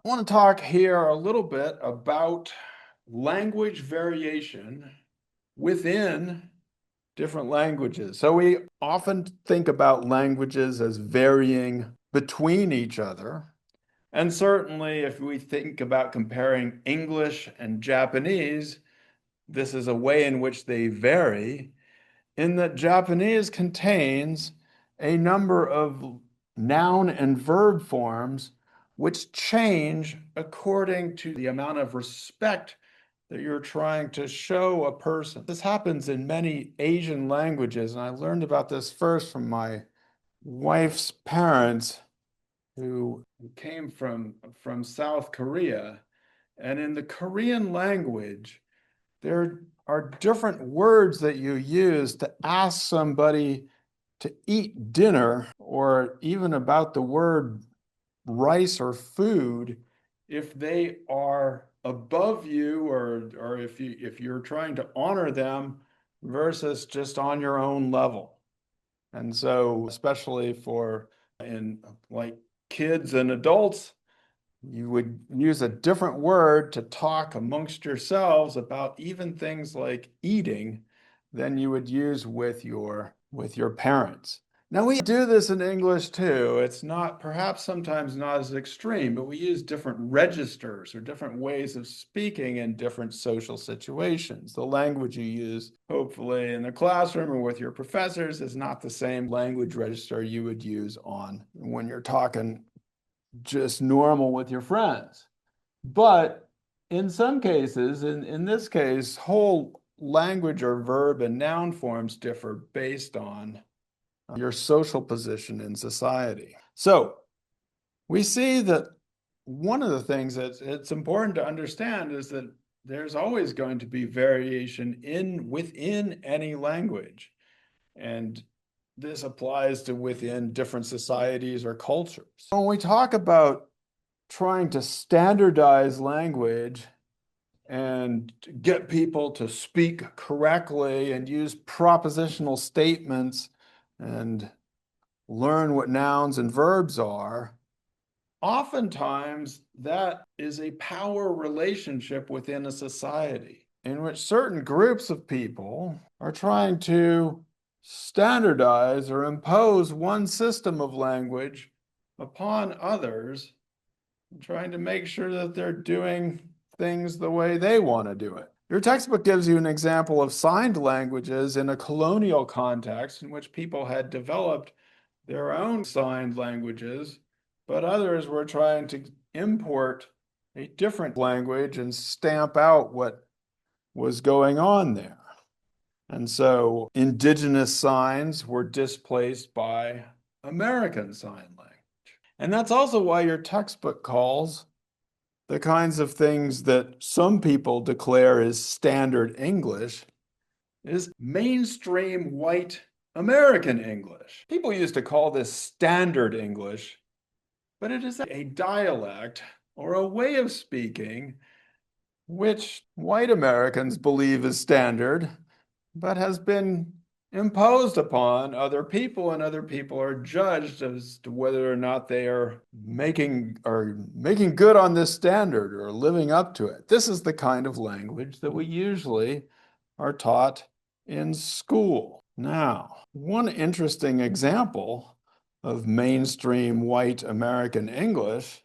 I want to talk here a little bit about language variation within different languages. So we often think about languages as varying between each other. And certainly, if we think about comparing English and Japanese, this is a way in which they vary, in that Japanese contains a number of noun and verb forms which change according to the amount of respect that you're trying to show a person. This happens in many Asian languages, and I learned about this first from my wife's parents who came from South Korea. And in the Korean language, there are different words that you use to ask somebody to eat dinner, or even about the word rice or food, if they are above you, or if you're trying to honor them versus just on your own level. And so, especially for in like kids and adults, you would use a different word to talk amongst yourselves about even things like eating than you would use with your parents. Now we do this in English too. It's not perhaps sometimes not as extreme, but we use different registers or different ways of speaking in different social situations. The language you use, hopefully in the classroom or with your professors, is not the same language register you would use on when you're talking just normal with your friends. But in some cases, in this case, whole language or verb and noun forms differ based on your social position in society. So we see that one of the things that it's important to understand is that there's always going to be variation within any language. And this applies to within different societies or cultures. When we talk about trying to standardize language and get people to speak correctly and use propositional statements and learn what nouns and verbs are, oftentimes that is a power relationship within a society in which certain groups of people are trying to standardize or impose one system of language upon others, trying to make sure that they're doing things the way they want to do it. Your textbook gives you an example of signed languages in a colonial context in which people had developed their own signed languages, but others were trying to import a different language and stamp out what was going on there. And so indigenous signs were displaced by American Sign Language. And that's also why your textbook calls the kinds of things that some people declare as standard English is mainstream white American English. People used to call this standard English, but it is a dialect or a way of speaking which white Americans believe is standard, but has been imposed upon other people, and other people are judged as to whether or not they are making good on this standard or living up to it. This is the kind of language that we usually are taught in school. Now, one interesting example of mainstream white American English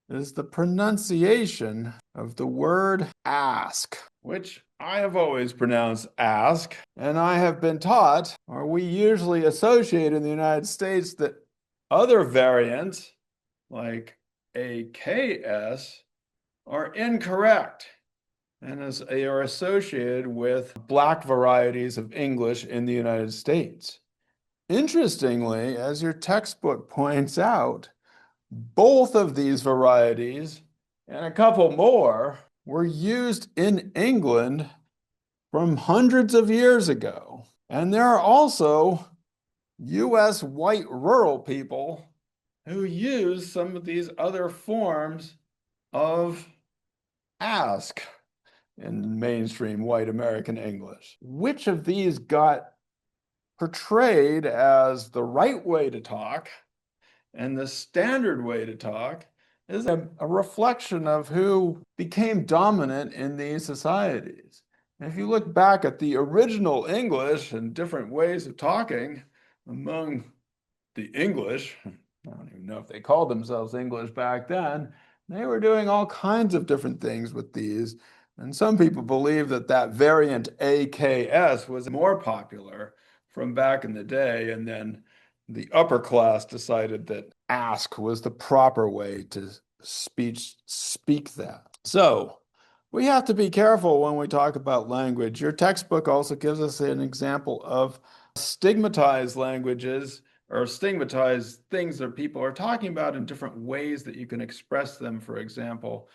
is the pronunciation of the word ask, which I have always pronounced ask, and I have been taught, or we usually associate in the United States, that other variants, like AKS, are incorrect and are associated with Black varieties of English in the United States. Interestingly, as your textbook points out, both of these varieties and a couple more were used in England from hundreds of years ago. And there are also US white rural people who use some of these other forms of ask in mainstream white American English. Which of these got portrayed as the right way to talk and the standard way to talk, is a reflection of who became dominant in these societies. And if you look back at the original English and different ways of talking among the English, I don't even know if they called themselves English back then, they were doing all kinds of different things with these. And some people believe that that variant AKS was more popular from back in the day. And then the upper class decided that ask was the proper way to speak that. So we have to be careful when we talk about language. Your textbook also gives us an example of stigmatized languages or stigmatized things that people are talking about in different ways that you can express them. For example,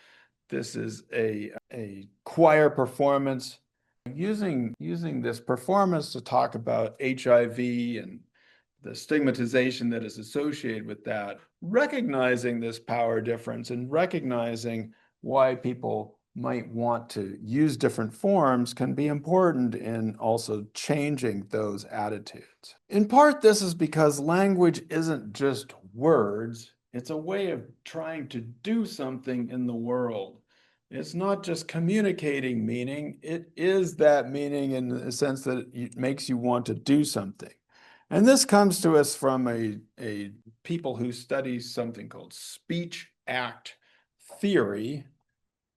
this is a choir performance using this performance to talk about HIV and the stigmatization that is associated with that, recognizing this power difference and recognizing why people might want to use different forms can be important in also changing those attitudes. In part, this is because language isn't just words, it's a way of trying to do something in the world. It's not just communicating meaning, it is that meaning in the sense that it makes you want to do something. And this comes to us from a people who study something called speech act theory,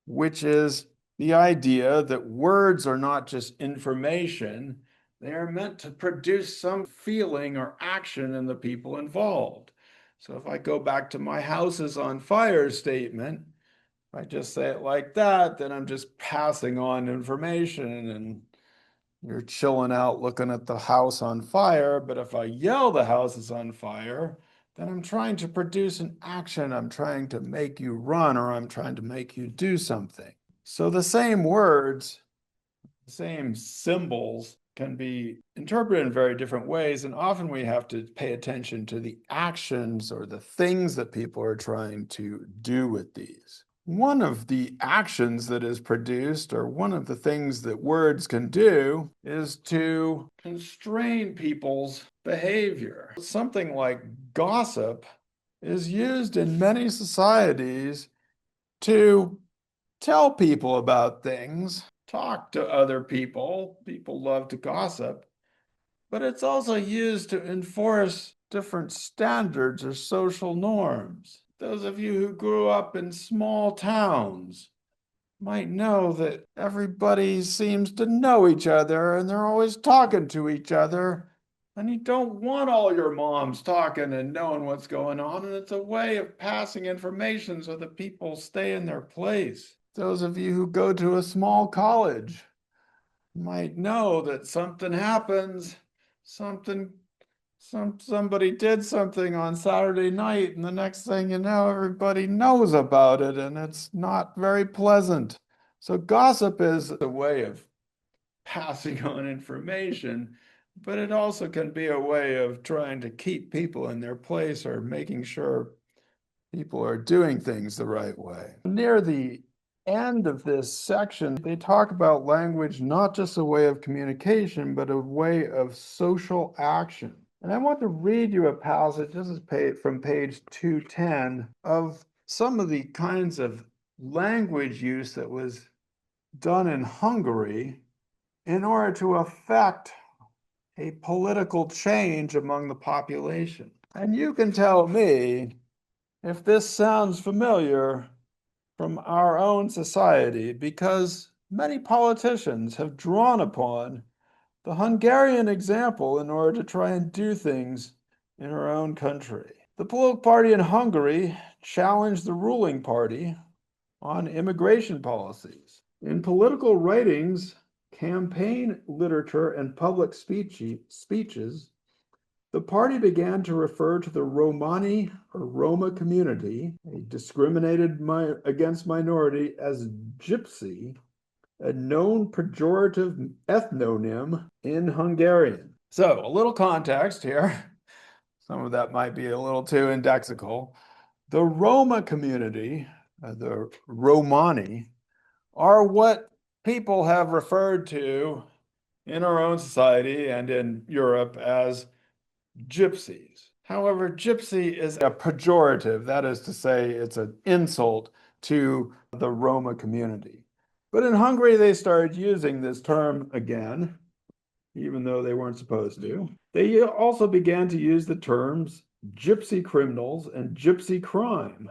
which is the idea that words are not just information, they are meant to produce some feeling or action in the people involved. So if I go back to my house is on fire statement, if I just say it like that, then I'm just passing on information and you're chilling out looking at the house on fire. But if I yell the house is on fire, then I'm trying to produce an action. I'm trying to make you run or I'm trying to make you do something. So the same words, the same symbols can be interpreted in very different ways. And often we have to pay attention to the actions or the things that people are trying to do with these. One of the actions that is produced, or one of the things that words can do, is to constrain people's behavior. Something like gossip is used in many societies to tell people about things, talk to other people. People love to gossip, but it's also used to enforce different standards or social norms. Those of you who grew up in small towns might know that everybody seems to know each other and they're always talking to each other. And you don't want all your moms talking and knowing what's going on. And it's a way of passing information so that people stay in their place. Those of you who go to a small college might know that something happens, somebody did something on Saturday night, and the next thing you know, everybody knows about it, and it's not very pleasant. So gossip is a way of passing on information, but it also can be a way of trying to keep people in their place or making sure people are doing things the right way. Near the end of this section, they talk about language not just a way of communication, but a way of social action. And I want to read you a passage, this is from page 210, of some of the kinds of language use that was done in Hungary in order to affect a political change among the population. And you can tell me if this sounds familiar from our own society, because many politicians have drawn upon the Hungarian example in order to try and do things in our own country. The political party in Hungary challenged the ruling party on immigration policies. In political writings, campaign literature, and public speeches, the party began to refer to the Romani or Roma community, a discriminated against minority, as gypsy, a known pejorative ethnonym in Hungarian. So a little context here. Some of that might be a little too indexical. The Roma community, the Romani, are what people have referred to in our own society and in Europe as gypsies. However, gypsy is a pejorative. That is to say, it's an insult to the Roma community. But in Hungary, they started using this term again, even though they weren't supposed to. They also began to use the terms gypsy criminals and gypsy crime.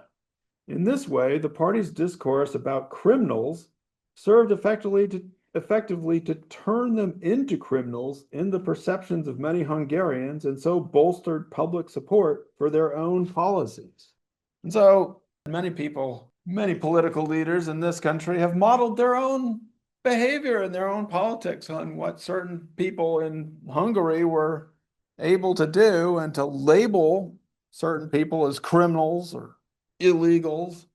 In this way, the party's discourse about criminals served effectively to turn them into criminals in the perceptions of many Hungarians, and so bolstered public support for their own policies. And so many people, many political leaders in this country have modeled their own behavior and their own politics on what certain people in Hungary were able to do, and to label certain people as criminals or illegals,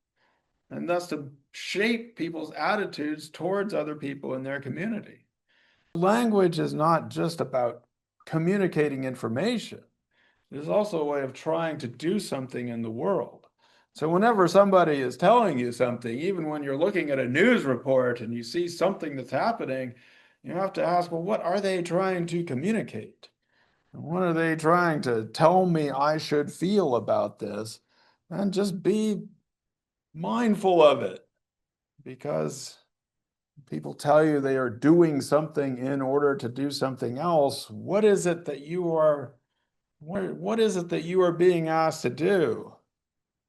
and thus to shape people's attitudes towards other people in their community. Language is not just about communicating information. It is also a way of trying to do something in the world. So whenever somebody is telling you something, even when you're looking at a news report and you see something that's happening, you have to ask, well, what are they trying to communicate? What are they trying to tell me I should feel about this? And just be mindful of it, because people tell you they are doing something in order to do something else. What is it that you are being asked to do?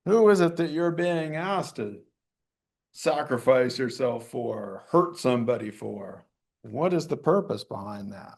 Who is it that you're being asked to sacrifice yourself for, hurt somebody for? What is the purpose behind that?